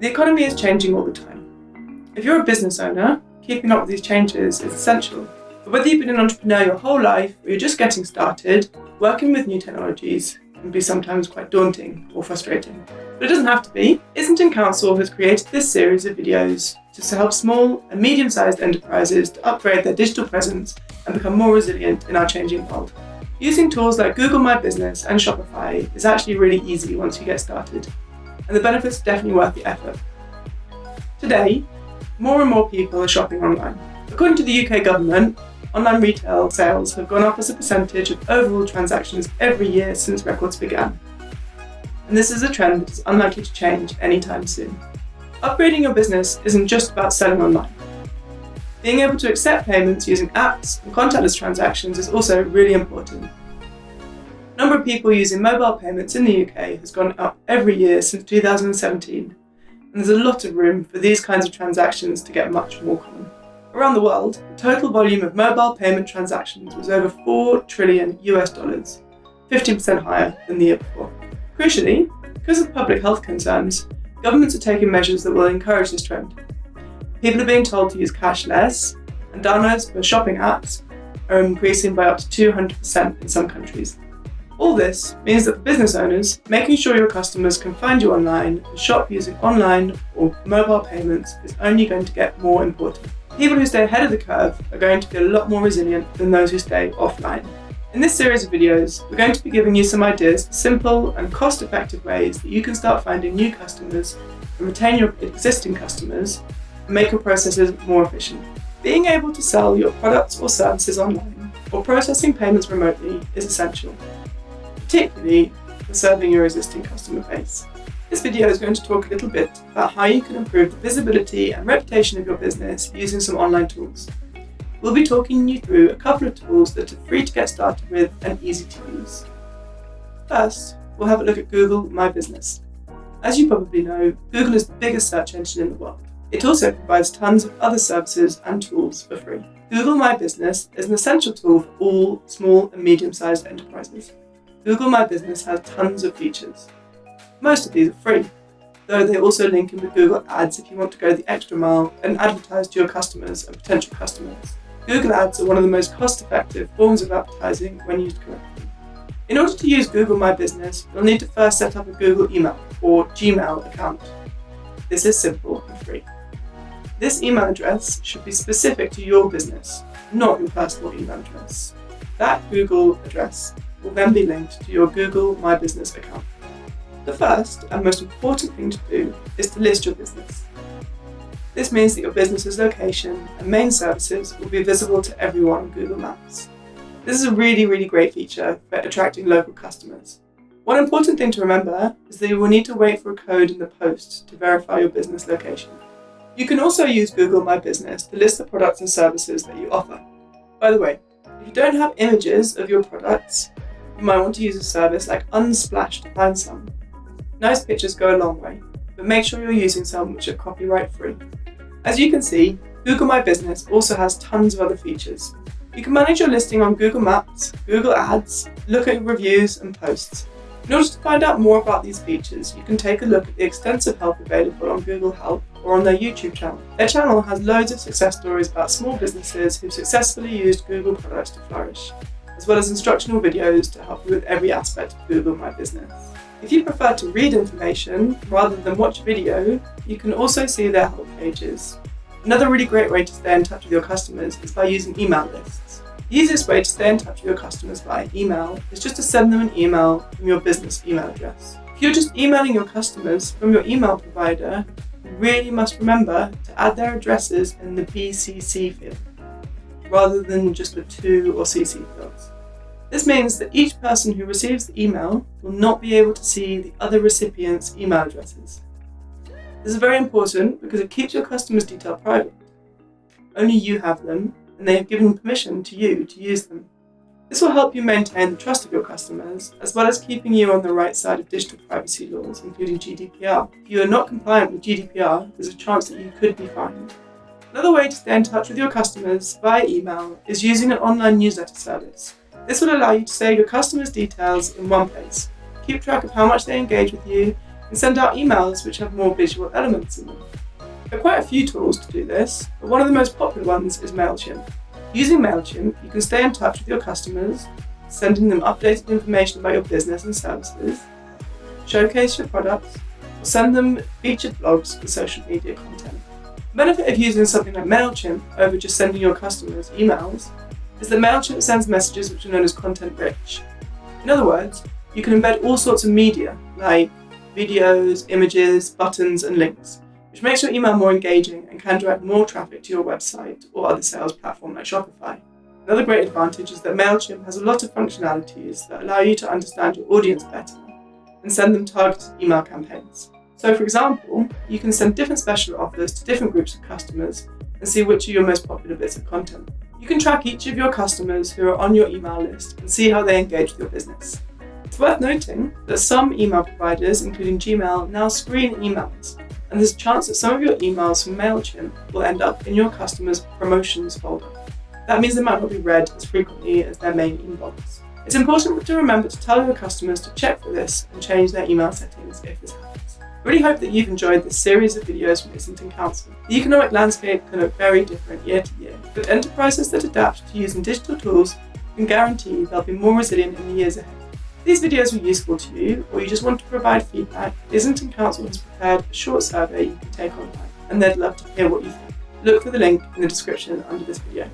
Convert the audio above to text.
The economy is changing all the time. If you're a business owner, keeping up with these changes is essential. But whether you've been an entrepreneur your whole life or you're just getting started, working with new technologies can be sometimes quite daunting or frustrating. But it doesn't have to be. Islington Council has created this series of videos to help small and medium-sized enterprises to upgrade their digital presence and become more resilient in our changing world. Using tools like Google My Business and Shopify is actually really easy once you get started, and the benefits are definitely worth the effort. Today, more and more people are shopping online. According to the UK government, online retail sales have gone up as a percentage of overall transactions every year since records began. And this is a trend that is unlikely to change anytime soon. Upgrading your business isn't just about selling online. Being able to accept payments using apps and contactless transactions is also really important. The number of people using mobile payments in the UK has gone up every year since 2017, and there's a lot of room for these kinds of transactions to get much more common. Around the world, the total volume of mobile payment transactions was over $4 trillion, 15% higher than the year before. Crucially, because of public health concerns, governments are taking measures that will encourage this trend. People are being told to use cash less, and downloads for shopping apps are increasing by up to 200% in some countries. All this means that for business owners, making sure your customers can find you online and shop using online or mobile payments is only going to get more important. People who stay ahead of the curve are going to be a lot more resilient than those who stay offline. In this series of videos, we're going to be giving you some ideas for simple and cost-effective ways that you can start finding new customers and retain your existing customers and make your processes more efficient. Being able to sell your products or services online or processing payments remotely is essential, particularly for serving your existing customer base. This video is going to talk a little bit about how you can improve the visibility and reputation of your business using some online tools. We'll be talking you through a couple of tools that are free to get started with and easy to use. First, we'll have a look at Google My Business. As you probably know, Google is the biggest search engine in the world. It also provides tons of other services and tools for free. Google My Business is an essential tool for all small and medium-sized enterprises. Google My Business has tons of features. Most of these are free, though they also link in with Google Ads if you want to go the extra mile and advertise to your customers and potential customers. Google Ads are one of the most cost-effective forms of advertising when used correctly. In order to use Google My Business, you'll need to first set up a Google email or Gmail account. This is simple and free. This email address should be specific to your business, not your personal email address. That Google address will then be linked to your Google My Business account. The first and most important thing to do is to list your business. This means that your business's location and main services will be visible to everyone on Google Maps. This is a really great feature for attracting local customers. One important thing to remember is that you will need to wait for a code in the post to verify your business location. You can also use Google My Business to list the products and services that you offer. By the way, if you don't have images of your products, you might want to use a service like Unsplash to find some. Nice pictures go a long way, but make sure you're using some which are copyright free. As you can see, Google My Business also has tons of other features. You can manage your listing on Google Maps, Google Ads, look at reviews and posts. In order to find out more about these features, you can take a look at the extensive help available on Google Help or on their YouTube channel. Their channel has loads of success stories about small businesses who've successfully used Google products to flourish, as well as instructional videos to help you with every aspect of Google My Business. If you prefer to read information rather than watch video, you can also see their help pages. Another really great way to stay in touch with your customers is by using email lists. The easiest way to stay in touch with your customers via email is just to send them an email from your business email address. If you're just emailing your customers from your email provider, you really must remember to add their addresses in the BCC field, rather than just the to or CC fields. This means that each person who receives the email will not be able to see the other recipient's email addresses. This is very important because it keeps your customers' details private. Only you have them, and they have given permission to you to use them. This will help you maintain the trust of your customers, as well as keeping you on the right side of digital privacy laws, including GDPR. If you are not compliant with GDPR, there's a chance that you could be fined. Another way to stay in touch with your customers via email is using an online newsletter service. This will allow you to save your customers' details in one place, keep track of how much they engage with you, and send out emails which have more visual elements in them. There are quite a few tools to do this, but one of the most popular ones is MailChimp. Using MailChimp, you can stay in touch with your customers, sending them updated information about your business and services, showcase your products, or send them featured blogs with social media content. The benefit of using something like MailChimp over just sending your customers emails is that MailChimp sends messages which are known as content rich. In other words, you can embed all sorts of media like videos, images, buttons, and links, which makes your email more engaging and can drive more traffic to your website or other sales platform like Shopify. Another great advantage is that MailChimp has a lot of functionalities that allow you to understand your audience better and send them targeted email campaigns. So for example, you can send different special offers to different groups of customers and see which are your most popular bits of content. You can track each of your customers who are on your email list and see how they engage with your business. It's worth noting that some email providers, including Gmail, now screen emails, and there's a chance that some of your emails from MailChimp will end up in your customers' promotions folder. That means they might not be read as frequently as their main inbox. It's important to remember to tell your customers to check for this and change their email settings if this happens. I really hope that you've enjoyed this series of videos from Islington Council. The economic landscape can look very different year to year, but enterprises that adapt to using digital tools can guarantee they'll be more resilient in the years ahead. If these videos were useful to you, or you just want to provide feedback, Islington Council has prepared a short survey you can take online, and they'd love to hear what you think. Look for the link in the description under this video.